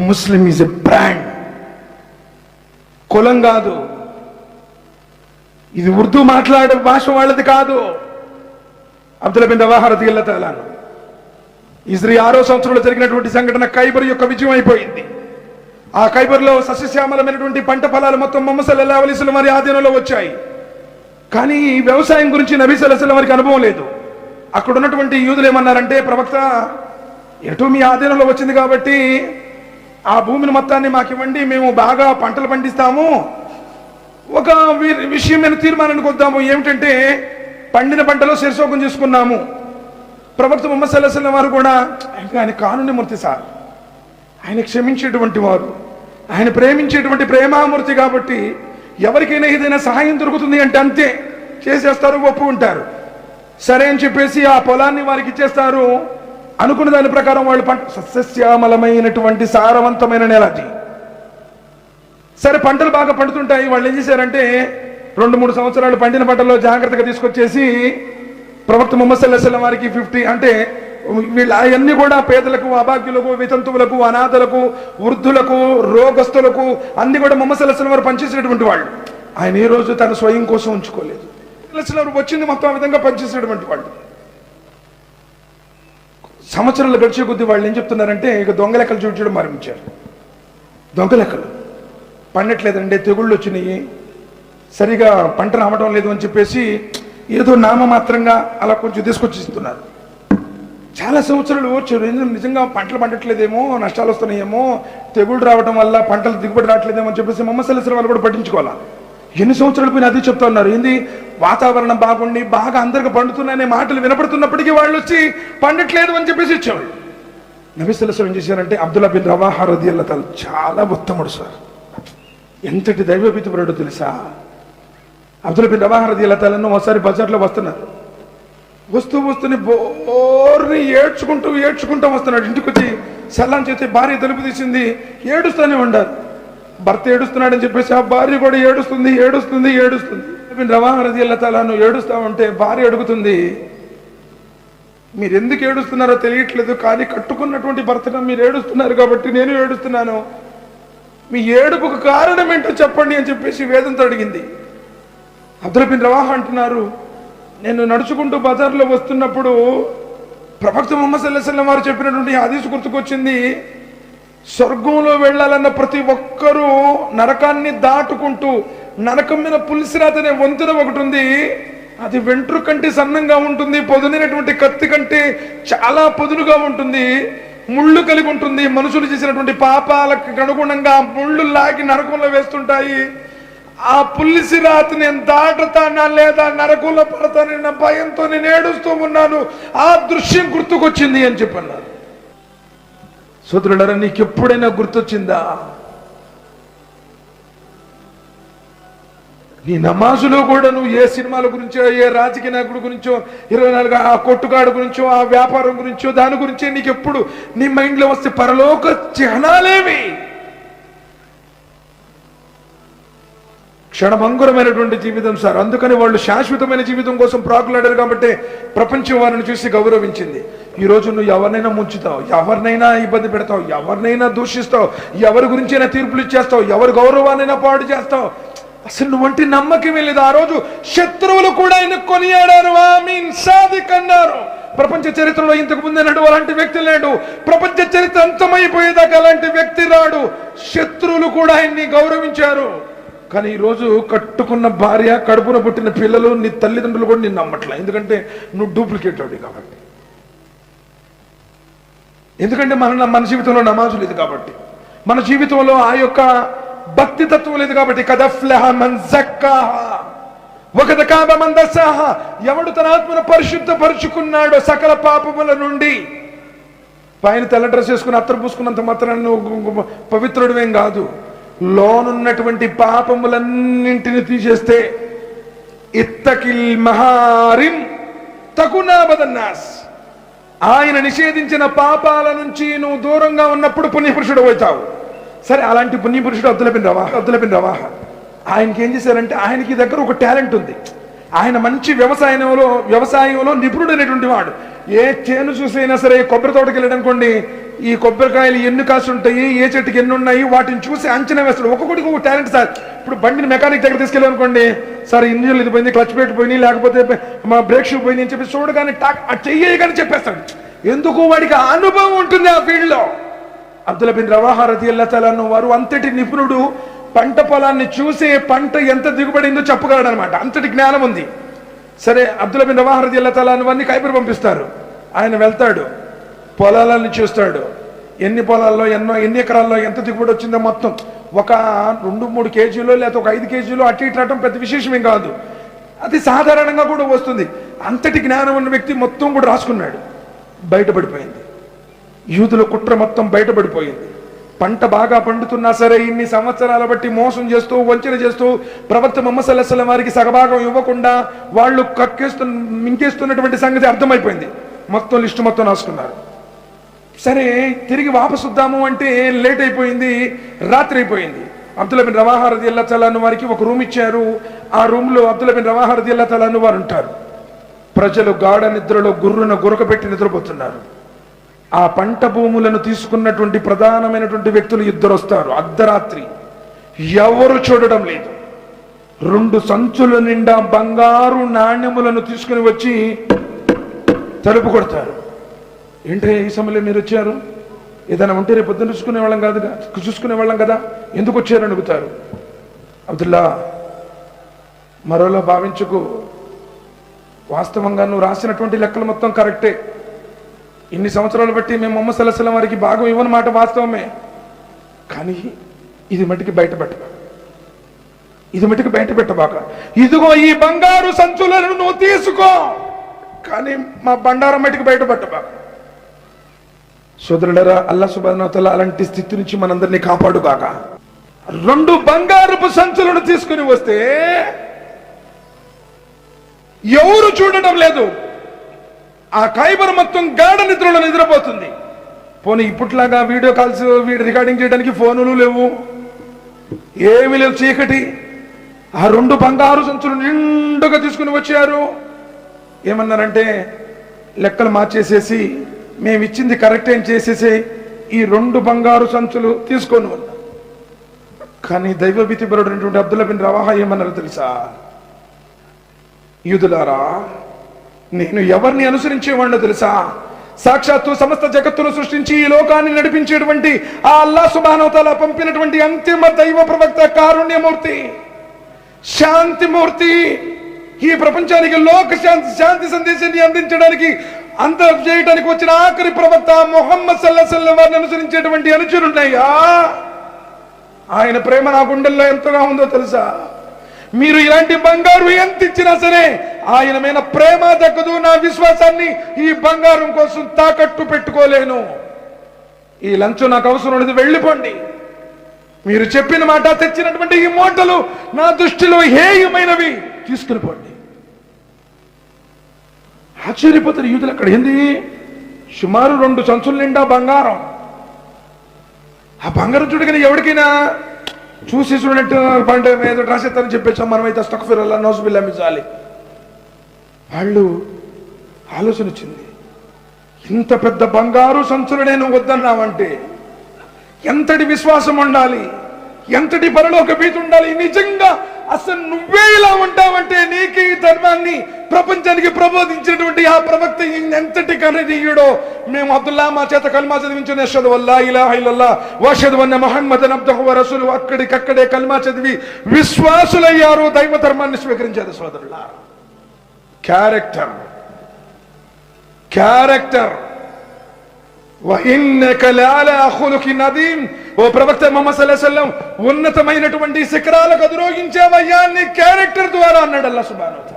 Muslim is a brand, కులం కాదు. ఇది ఉర్దూ మాట్లాడే భాష వాళ్ళది కాదు. అబ్దుల్లా బిన్ రవాహా రదియల్లాహు తఆలా అన్హు హిజ్రీ 6వ సంవత్సరంలో జరిగినటువంటి సంఘటన ఖైబర్ యొక్క విజయం అయిపోయింది. ఆ ఖైబర్లో సస్యశ్యామలమైనటువంటి పంట ఫలాలు మొత్తం ముహమ్మద్ సల్లల్లాహు అలైహి వసల్లం వారి ఆధీనంలో వచ్చాయి. కానీ వ్యవసాయం గురించి నబీ సల్లల్లాహు అలైహి వసల్లం వారికి అనుభవం లేదు. అక్కడ ఉన్నటువంటి యూదులు ఏమన్నారంటే, ప్రవక్త ఎటు మీ ఆధీనంలో వచ్చింది కాబట్టి ఆ భూమిని మొత్తాన్ని మాకు ఇవ్వండి, మేము బాగా పంటలు పండిస్తాము. ఒక విషయం మేము తీర్మానానికి వద్దాము, ఏమిటంటే పండిన పంటలో శిరసోగం చేసుకున్నాము. ప్రవక్త ముహమ్మద్ సల్లల్లాహు అలైహి వసల్లం వారు కూడా ఆయన కారుణ్యమూర్తి సార్, ఆయన క్షమించేటువంటి వారు, ఆయన ప్రేమించేటువంటి ప్రేమామూర్తి కాబట్టి ఎవరికైనా ఏదైనా సహాయం దొరుకుతుంది అంటే అంతే చేసేస్తారు, ఒప్పుకుంటారు. సరే అని చెప్పేసి ఆ పొలాన్ని వారికి ఇచ్చేస్తారు. అనుకున్న దాని ప్రకారం వాళ్ళు సస్యశ్యామలమైనటువంటి సారవంతమైన నేల అది. సరే పంటలు బాగా పండుతుంటాయి. వాళ్ళు ఏం చేశారంటే 2-3 సంవత్సరాలు పండిన పంటల్లో జాగ్రత్తగా తీసుకొచ్చేసి ప్రవక్త ముహమ్మద్ సల్లల్లాహు అలైహి వసల్లం వారికి 50 అంటే వీళ్ళ అవన్నీ కూడా పేదలకు, అభాగ్యులకు, వితంతువులకు, అనాథలకు, వృద్ధులకు, రోగస్తులకు అన్ని కూడా ముహమ్మద్ సల్లల్లాహు అలైహి వసల్లం వారు పనిచేసినటువంటి వాళ్ళు. ఆయన ఏ రోజు తన స్వయం కోసం ఉంచుకోలేదు. వచ్చింది మొత్తం ఆ విధంగా పనిచేసేటువంటి వాళ్ళు. సంవత్సరాలు గడిచే కొద్దీ వాళ్ళు ఏం చెప్తున్నారంటే, ఇక దొంగ లెక్కలు చూపించడం ప్రారంభించారు. దొంగ లెక్కలు పండట్లేదంటే, తెగుళ్ళు వచ్చినాయి, సరిగా పంట రావడం లేదు అని చెప్పేసి ఏదో నామమాత్రంగా అలా కొంచెం తీసుకొచ్చి ఇస్తున్నారు. చాలా సంవత్సరాలు వచ్చారు. నిజంగా పంటలు పండట్లేదేమో, నష్టాలు వస్తున్నాయేమో, తెగుళ్ళు రావడం వల్ల పంటలు దిగుబడి రావట్లేదేమో అని చెప్పేసి ముహమ్మద్ సల్లల్లాహు అలైహి వసల్లం వాళ్ళు కూడా పట్టించుకోవాలి. ఎన్ని సంవత్సరాలు పోయినా అది చెప్తా ఉన్నారు. ఏంది వాతావరణం బాగుండి బాగా అందరికి పండుతున్నాయనే మాటలు వినపడుతున్నప్పటికీ వాళ్ళు వచ్చి పండట్లేదు అని చెప్పేసి ఇచ్చేవాళ్ళు. నబీ సల్లల్లాహు అలైహి వసల్లం ఏం చేశారంటే, అబ్దుల్లా బిన్ రవాహా రదియల్లాహు తఆలా చాలా ఉత్తముడు సార్, ఎంతటి దైవభీతిపరుడో తెలుసా. అబ్దుల్లా బిన్ రవాహా రదియల్లాహు తఆలా ఒకసారి బజార్లో వస్తున్నారు. వస్తూనే బోర్ని ఏడ్చుకుంటూ వస్తున్నాడు. ఇంటికి వచ్చి సల్లాం చేస్తే భార్య తలుపు తీసింది, ఏడుస్తూనే ఉండారు. భర్త ఏడుస్తున్నాడని చెప్పేసి ఆ భార్య కూడా ఏడుస్తుంది. బిన్ రవాహా రదియల్లాహు తఆలా ఏడుస్తా ఉంటే భార్య అడుగుతుంది, మీరు ఎందుకు ఏడుస్తున్నారో తెలియట్లేదు, కానీ కట్టుకున్నటువంటి భర్తగా మీరు ఏడుస్తున్నారు కాబట్టి నేను ఏడుస్తున్నాను, మీ ఏడుపుకు కారణం ఏంటో చెప్పండి అని చెప్పేసి వేదంతో అడిగింది. అబ్దుల్లా బిన్ రవాహా అంటున్నారు, నేను నడుచుకుంటూ బజార్లో వస్తున్నప్పుడు ప్రవక్త ముహమ్మద్ సల్లల్లాహు అలైహి వసల్లం వారు చెప్పినటువంటి హదీస్ గుర్తుకొచ్చింది. స్వర్గంలో వెళ్ళాలన్న ప్రతి ఒక్కరూ నరకాన్ని దాటుకుంటూ, నరకం మీద పులిసిరాత అనే వంతెన ఒకటి ఉంది, అది వెంట్రు కంటే సన్నంగా ఉంటుంది, పొదునైనటువంటి కత్తి కంటే చాలా పొదునుగా ఉంటుంది, ముళ్ళు కలిగి ఉంటుంది. మనుషులు చేసినటువంటి పాపాలకు అనుగుణంగా ముళ్ళు లాగి నరకంలో వేస్తుంటాయి. ఆ పులిసి రాతి నేను దాటుతానా లేదా నరకంలో పడతానన్న భయంతో నేను ఏడుస్తూ ఉన్నాను, ఆ దృశ్యం గుర్తుకొచ్చింది అని చెప్పన్నారు. సోదరులారా, నీకు ఎప్పుడైనా గుర్తొచ్చిందా? నీ నమాజులో కూడా నువ్వు ఏ సినిమాల గురించో, ఏ రాజకీయ నాయకుడి గురించో, 24 ఆ కొట్టుగాడు గురించో, ఆ వ్యాపారం గురించో, దాని గురించే నీకు ఎప్పుడు నీ మైండ్లో వస్తే పరలోక చిహ్నాలేవి? క్షణభంగురమైనటువంటి జీవితం సార్. అందుకని వాళ్ళు శాశ్వతమైన జీవితం కోసం ప్రాకులాడారు కాబట్టి ప్రపంచం వారిని చూసి గౌరవించింది. ఈరోజు నువ్వు ఎవరినైనా ముంచుతావు, ఎవరినైనా ఇబ్బంది పెడతావు, ఎవరినైనా దూషిస్తావు, ఎవరి గురించైనా తీర్పులు ఇచ్చేస్తావు, ఎవరి గౌరవాన్నైనా పాడు చేస్తావు. అసలు నువ్వంటి నమ్మకమే లేదు. ఆ రోజు శత్రువులు కూడా ఆయన కొనియాడారు, ఆమీన్ సాదిక్ అన్నారు. ప్రపంచ చరిత్రలో ఇంతకు ముందే నడు అలాంటి వ్యక్తి లేడు. ప్రపంచ చరిత్ర అంతమైపోయేదాకా అలాంటి వ్యక్తి రాడు. శత్రువులు కూడా ఆయన్ని గౌరవించారు. కానీ ఈరోజు కట్టుకున్న భార్య, కడుపున పుట్టిన పిల్లలు, నీ తల్లిదండ్రులు కూడా నిన్ను నమ్మట్లే. ఎందుకంటే నువ్వు డూప్లికేట్ అవుతావు కాబట్టి. ఎందుకంటే మన జీవితంలో నమాజు లేదు కాబట్టి, మన జీవితంలో ఆ యొక్క భక్తి తత్వం లేదు కాబట్టి. కదఫ్లహ మన్ జక్కాహా వకద కాబ మన్ దస్సాహా. ఎవడు తన ఆత్మను పరిశుద్ధపరుచుకున్నాడో సకల పాపముల నుండి. పైన తెల్ల డ్రెస్ వేసుకుని అత్తరు పూసుకున్నంత మాత్రాన్ని నువ్వు పవిత్రుడివేం కాదు. లోనున్నటువంటి పాపములన్నింటిని తీసేస్తే ఇత్తకిల్ మహారిం తకునాబదన్నాస్. ఆయన నిషేధించిన పాపాల నుంచి నువ్వు దూరంగా ఉన్నప్పుడు పుణ్యపురుషుడు అవుతావు. సరే, అలాంటి పుణ్యపురుషుడు అబ్దుల్లా బిన్ రవాహా ఆయనకి ఏం చేశారంటే, ఆయనకి దగ్గర ఒక టాలెంట్ ఉంది. ఆయన మంచి వ్యవసాయంలో నిపుణుడైనటువంటి వాడు. ఏ చేను చూసైనా సరే, కొబ్బరి తోటకి వెళ్ళాడు అనుకోండి, ఈ కొబ్బరికాయలు ఎన్ని కాసు ఉంటాయి, ఏ చెట్టుకి ఎన్ని ఉన్నాయి, వాటిని చూసి అంచనా వేస్తాడు. ఒక్కొక్కటికి ఒక టాలెంట్ సార్. ఇప్పుడు బండిని మెకానిక్ దగ్గర తీసుకెళ్ళాను అనుకోండి, సార్ ఇంజిన్లు ఇది పోయింది, క్లచ్ ప్లేట్ పోయింది, లేకపోతే మా బ్రేక్ షూ పోయింది అని చెప్పి చూడగానే చెయ్యగానే చెప్పేస్తాడు. ఎందుకు? వాడికి అనుభవం ఉంటుంది ఆ ఫీల్డ్ లో. అబ్దుల్లా బిన్ రవాహా రదియల్లాహు తఆలా అన్హు వారు అంతటి నిపుణుడు. పంట పొలాన్ని చూసే పంట ఎంత దిగుబడిందో చెప్పగలడు అనమాట, అంతటి జ్ఞానం ఉంది. సరే, అబ్దుల్లా బిన్ రవాహా రదియల్లాహు తఆలా అన్హు వారిని ఖైబర్ పంపిస్తారు. ఆయన వెళ్తాడు, పొలాలని చూస్తాడు. ఎన్ని పొలాల్లో ఎన్ని ఎకరాల్లో ఎంత దిగుబడి వచ్చిందో మొత్తం ఒక 2-3 కేజీలో లేదా ఒక 5 కేజీలో అటు ఇటు రావటం పెద్ద విశేషమేం కాదు, అది సాధారణంగా కూడా వస్తుంది. అంతటి జ్ఞానం ఉన్న వ్యక్తి మొత్తం కూడా రాసుకున్నాడు. బయటపడిపోయింది, యూదుల కుట్ర మొత్తం బయటపడిపోయింది. పంట బాగా పండుతున్నా సరే ఇన్ని సంవత్సరాల బట్టి మోసం చేస్తూ వంచన చేస్తూ ప్రవక్త ముహమ్మద్ సల్లల్లాహు అలైహి వసల్లం వారికి సగభాగం ఇవ్వకుండా వాళ్ళు మింగేస్తున్నటువంటి సంగతి అర్థమైపోయింది. మొత్తం లిస్టు మొత్తం రాసుకున్నారు. సరే, తిరిగి వాపసుద్దాము అంటే లేట్ అయిపోయింది, రాత్రి అయిపోయింది. అబ్దుల్లా బిన్ రవాహా రదియల్లాహు తఆలా అన్హు వారికి ఒక రూమ్ ఇచ్చారు. ఆ రూమ్ లో అబ్దుల్లా బిన్ రవాహా రదియల్లాహు తఆలా అన్హు వారు ఉంటారు. ప్రజలు గాఢ నిద్రలో గురకపెట్టి నిద్రపోతున్నారు. ఆ పంట భూములను తీసుకున్నటువంటి ప్రధానమైనటువంటి వ్యక్తులు 2 వస్తారు. అర్ధరాత్రి, ఎవరు చూడడం లేదు. 2 సంచుల నిండా బంగారు నాణ్యములను తీసుకుని వచ్చి తలుపు కొడతారు. ఏంటంటే ఈ సమయంలో మీరు వచ్చారు? ఏదైనా ఉంటే రేపు పొద్దున్న చూసుకునే వాళ్ళం కదా, ఎందుకు వచ్చారని అడుగుతారు. అబ్దుల్లా, మరోలా భావించుకు, వాస్తవంగా నువ్వు రాసినటువంటి లెక్కలు మొత్తం కరెక్టే. ఇన్ని సంవత్సరాలు బట్టి మేము ముహమ్మద్ సల్లల్లాహు అలైహి వసల్లం వారికి భాగం ఇవ్వని మాట వాస్తవమే. కానీ ఇది మట్టికి బయట పెట్టబాక. ఇదిగో ఈ బంగారు సంచులను నువ్వు తీసుకో, కానీ మా బండారం మట్టికి బయటపెట్టబాక. సోదరులరా, అల్లాహ్ సుబ్హానహు వ తఆలా అలాంటి స్థితి నుంచి మనందరినీ కాపాడుగాక. 2 బంగారపు సంచులను తీసుకుని వస్తే ఎవరు చూడడం లేదు. ఆ ఖైబర్ మొత్తం గాఢ నిద్రలో నిద్రపోతుంది. పోనీ ఇప్పట్లాగా వీడియో కాల్స్ రికార్డింగ్ చేయడానికి ఫోనులు లేవు, ఏమీ లేవు, చీకటి. ఆ 2 బంగారు సంచులు నిండుగా తీసుకుని వచ్చారు. ఏమన్నారంటే, లెక్కలు మార్చేసేసి మేము ఇచ్చింది కరెక్ట్ అని చేసేసి ఈ 2 బంగారు సంచులు తీసుకొని ఉన్నా. కానీ దైవభీతిపరుడైనటువంటి అబ్దుల్లా బిన్ రవాహా ఏమన్నారు తెలుసా? యూదులారా, నేను ఎవరిని అనుసరించేవాడినో తెలుసా? సాక్షాత్తు సమస్త జగత్తును సృష్టించి ఈ లోకాన్ని నడిపించేటువంటి ఆ అల్లాహ్ సుబ్హానహు వ తఆలా పంపినటువంటి అంతిమ దైవ ప్రవక్త, కారుణ్యమూర్తి, శాంతిమూర్తి, ఈ ప్రపంచానికి లోక శాంతి సందేశాన్ని అందించడానికి చేయడానికి వచ్చిన ఆఖరి ప్రవక్త ముహమ్మద్ సల్లల్లాహు అలైహి వసల్లం వారిని అనుసరించేటువంటి అనుచరులున్నాయా? ఆయన ప్రేమ నా గుండెల్లో ఎంతగా ఉందో తెలుసా? మీరు ఇలాంటి బంగారు ఎంత ఇచ్చినా సరే ఆయన మీద ప్రేమ దక్కదు. నా విశ్వాసాన్ని ఈ బంగారం కోసం తాకట్టు పెట్టుకోలేను. ఈ లంచం నాకు అవసరం లేదు, వెళ్ళిపోండి. మీరు చెప్పిన మాట, తెచ్చినటువంటి ఈ మూటలు నా దృష్టిలో హేయమైనవి, తీసుకెళ్ళిపోండి. ఆశ్చర్యపోతారు యూదులు. అక్కడ ఏంది? సుమారు 2 సంచుల నిండా బంగారం. ఆ బంగారం చూడగానే ఎవరికైనా చూసి చూడనట్టు పంట ఏదో రాసేస్తారని చెప్పేసాం మనమైతే అస్తగ్ఫిరుల్లాహ్ నౌజుబిల్లాహి మిన్ జాలిక్. వాళ్ళు ఆలోచన వచ్చింది, ఇంత పెద్ద బంగారు సంచులు నేను వద్దన్నావంటే ఎంతటి విశ్వాసం ఉండాలి, ఎంతటి పరలోక భీతి ఉండాలి. నిజంగా అసలు నువ్వే ఇలా ఉంటావంటే నీకు ఈ ధర్మాన్ని ప్రపంచానికి ప్రబోధించినటువంటి ఆ ప్రవక్త ఎంతటి కననీయుడో. మేము అబ్దుల్లా మా చేత కల్మా చదివించిన అష్హదు అల్లా ఇలాహ ఇల్లల్లాహ్ వ అష్హదు అన్న ముహమ్మదన్ అబ్దుహు వ రసూలుహు, అక్కడికక్కడే కల్మా చదివి విశ్వాసులయ్యారు, దైవ ధర్మాన్ని స్వీకరించారు. సోదరులా, క్యారెక్టర్ ఓ ప్రవక్త ముహమ్మద్ సల్లల్లాహు అలైహి వసల్లం, ఉన్నతమైనటువంటి శిఖరాలకు అధిరోహించేవయ్యా నీ క్యారెక్టర్ ద్వారా అన్నాడు అల్లాహ్ సుబ్హానహు వ తఆలా.